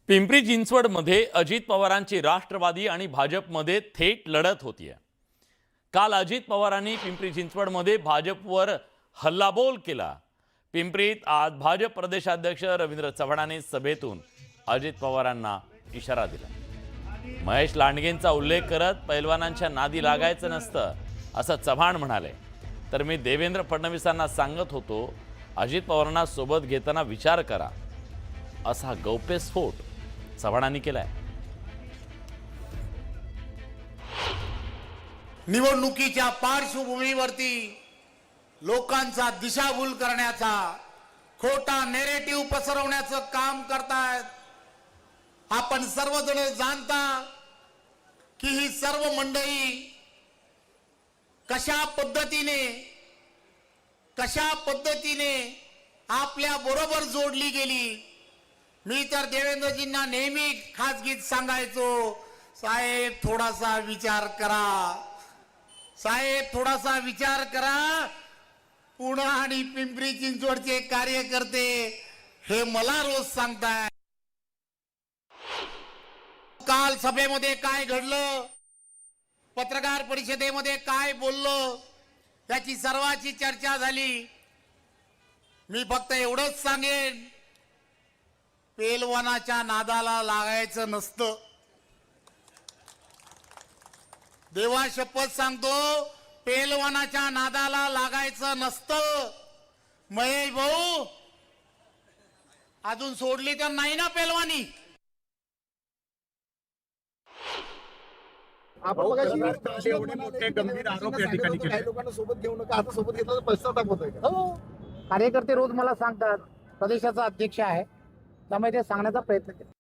पिंपरी चिंचवडमध्ये अजित पवारांची राष्ट्रवादी आणि भाजपमध्ये थेट लढत होतीये। काल अजित पवारांनी पिंपरी चिंचवडमध्ये भाजपवर हल्लाबोल केला। पिंपरीत आज भाजप प्रदेशाध्यक्ष रवींद्र चव्हाणांनी सभेतून अजित पवारांना इशारा दिला। महेश लांडगेंचा उल्लेख करत पैलवानांच्या नादी लागायचं नसतं असं चव्हाण म्हणाले। तर मी देवेंद्र फडणवीसांना सांगत होतो अजित पवारांना सोबत घेताना विचार करा असा गौप्यस्फोट चव्हाणांनी केलाय। निवडणुकीच्या पार्श्वभूमीवरती लोकांचा दिशाभूल करण्याचा खोटा नेरेटिव्ह पसरवण्याचं काम करतायत। आपण सर्वजण जाणता की ही सर्व मंडळी कशा पद्धतीने आपल्या बरोबर जोडली गेली। मी तर देवेंद्रजींना नेहमी खासगीत सांगायचो, साहेब थोडासा विचार करा, साहेब थोडासा विचार करा। पुणे आणि पिंपरी चिंचवडचे कार्यकर्ते हे मला रोज सांगतायत। काल सभेमध्ये काय घडलं, पत्रकार परिषदेमध्ये काय बोललो, याची सर्वांची चर्चा झाली। मी फक्त एवढंच सांगेन, पेलवानाच्या नादाला लागायचं नसतं। देवा शपथ सांगतो, पेलवानाच्या नादाला लागायचं नसतं। महेश भाऊ अजून सोडली तर नाही ना पेलवानी? गंभीर आरोप या ठिकाणी केले। काही लोकांना सोबत घेऊ नका, आता सोबत घेतलं तर पश्चाताप होतोय का? हो, कार्यकर्ते रोज मला सांगतात, प्रदेशाचा अध्यक्ष आहे त्यामुळे ते सांगण्याचा प्रयत्न केला।